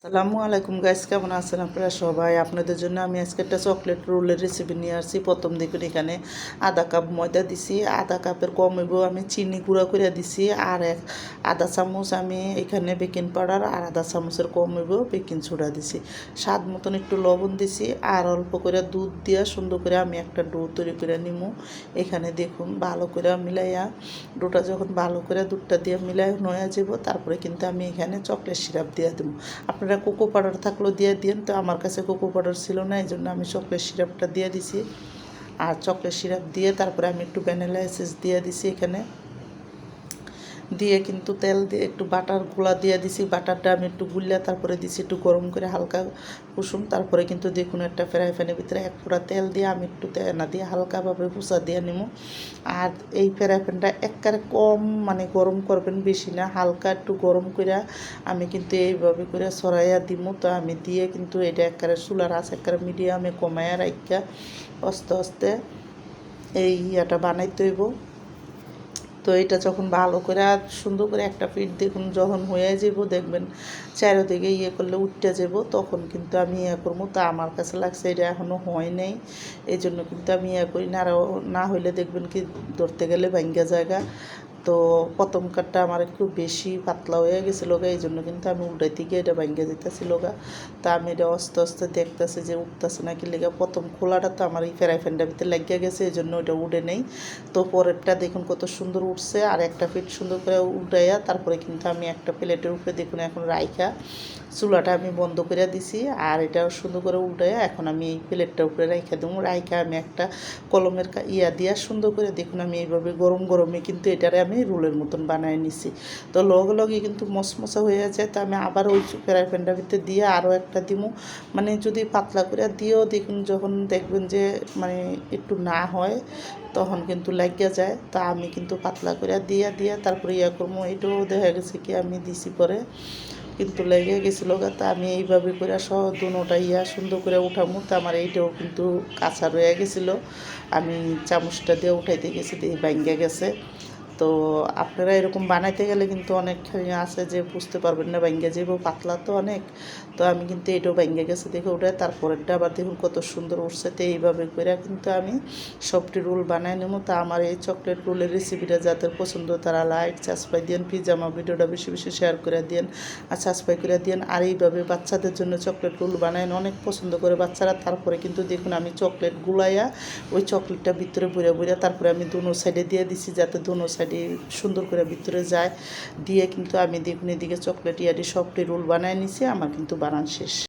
আসসালামু আলাইকুম গাইস, কেমন আছেন আপনারা সবাই? আপনাদের জন্য আমি আজকে একটা চকলেট রোলের রেসিপি নিয়ে আসছি। প্রথম দেখুন এখানে আধা কাপ ময়দা দিছি, আধা কাপের কম হইব আমি চিনি গুঁড়া করে দিছি, আর আধা চামচ আমি এখানে বেকিং পাউডার, আর আধা চামচের কম হইব বেকিং সোডা দিছি, স্বাদ মতন একটু লবণ দিছি, আর অল্প করে দুধ দিয়ে সুন্দর করে আমি একটা ডো তৈরি করে নিমু। এখানে দেখুন ভালো করে মিলাইয়া ডোটা যখন ভালো করে দুধটা দিয়ে মিলাই নয়া যাব, তারপরে কিন্তু আমি এখানে চকলেট সিরাপ দিয়ে দেবো। আপনারা কোকো পাউডার থাকলেও দিয়ে দিন, তো আমার কাছে কোকো পাউডার ছিল না, এই জন্য আমি চকলেট সিরাপটা দিয়ে দিছি। আর চকলেট সিরাপ দিয়ে তারপরে আমি একটু ভ্যানিলা এসেন্স দিয়ে দিছি এখানে, দিয়ে কিন্তু তেল দিয়ে একটু বাটার গুঁড়া দিয়ে দিছি। বাটারটা আমি একটু গুলিয়া তারপরে দিছি একটু গরম করে হালকা কুসুম। তারপরে কিন্তু দেখুন একটা ফ্রাই প্যানের ভিতরে এক ফোঁটা তেল দিয়ে আমি একটু তেনা দিয়ে হালকাভাবে পুষা দিয়ে নিব। আর এই ফ্রাই প্যানটা একবারে কম মানে গরম করবেন, বেশি না, হালকা একটু গরম করে আমি কিন্তু এইভাবে করে সরাইয়া দিব। তো আমি দিয়ে কিন্তু এটা একবারে চুলার আঁচ একবারে মিডিয়ামে কমাইয়া রাখা আস্তে আস্তে এই ইয়াটা বানাইতে হইব। তো এটা যখন ভালো করে সুন্দর করে একটা পিঠ দেখুন যখন হয়ে যাব, দেখবেন চারিদিকে করলে উঠতে যাব, তখন কিন্তু আমি করবো। তা আমার কাছে লাগছে এটা এখনও হয় নাই, এই জন্য কিন্তু আমি করি না। আরও না হইলে দেখবেন কি ধরতে গেলে ভাঙ্গা জায়গা। তো প্রথম কাঠটা আমার একটু বেশি পাতলা হয়ে গেছিলো গা, এই জন্য কিন্তু আমি উল্টাইতে গিয়ে এটা ভাঙ্গা যেতেছিল গা। তা আমি এটা আস্তে আস্তে দেখতেছি যে উঠতেছে নাকি লেগে। প্রথম খোলাটা তো আমার এই ফ্রাই প্যানটার ভিতরে লাগিয়ে গেছে, এই জন্য ওটা উঠে নেই। তো পরেরটা দেখুন কত সুন্দর উঠছে, আর একটা পিঠ সুন্দর করে উল্টাইয়া তারপরে কিন্তু আমি একটা প্লেটের উপরে দেখুন এখন রাইখা চুলাটা আমি বন্ধ করে দিছি। আর এটা সুন্দর করে উল্টাইয়া এখন আমি এই প্লেটটার উপরে রাইখা দেবো। রাইখা আমি একটা কলমের দিয়া সুন্দর করে দেখুন আমি এইভাবে গরম গরমে কিন্তু এটারে আমি রোলের মতন বানিয়ে নিছি। তো লগে লগে কিন্তু মশমশা হয়ে যায়, তো আমি আবার ওই ফ্রাই প্যানটার ভিতরে দিয়ে আরও একটা দিব। মানে যদি পাতলা করে দিয়েও দেখুন, যখন দেখবেন যে মানে একটু না হয় তখন কিন্তু লাগিয়ে যায়। তা আমি কিন্তু পাতলা করে দিয়া তারপরে করবো। এটাও দেখা গেছে কি আমি দিছি পরে কিন্তু লেগে গেছিলো গা। তা আমি এইভাবে করে সব দুনোটা সুন্দর করে উঠামো। তো আমার এইটাও কিন্তু কাঁচা রয়ে গেছিলো, আমি চামচটা দিয়ে উঠাইতে গেছি দিয়ে ভাঙ্গে গেছে। তো আপনারা এরকম বানাইতে গেলে কিন্তু অনেক আছে যে বুঝতে পারবেন না, ভাঙ্গে যাবো, পাতলা তো অনেক। তো আমি কিন্তু এটাও ভাঙ্গে গেছে দেখে ওটা, তারপরেরটা আবার দেখুন কত সুন্দর উঠছে। তো এইভাবে করে কিন্তু আমি সবটি রোল বানাই নেবো। তা আমার এই চকলেট রোলের রেসিপিটা যাদের পছন্দ তারা লাইক সাবস্ক্রাইব দিন, প্লিজ আমার ভিডিওটা বেশি বেশি শেয়ার করে দিন আর সাবস্ক্রাইব করে দিন। আর এইভাবে বাচ্চাদের জন্য চকলেট রোল বানাই অনেক পছন্দ করে বাচ্চারা। তারপরে কিন্তু দেখুন আমি চকলেট গুলাইয়া ওই চকলেটটা ভিতরে বুড়া তারপরে আমি দুনো সাইডে দিয়ে দিছি, যাতে দুনো সাইডে সুন্দর করে ভিতরে যায়। দিয়ে কিন্তু আমি দেখুন এদিকে চকলেট সবটি রোল বানায় নিছি, আমার কিন্তু বানান শেষ।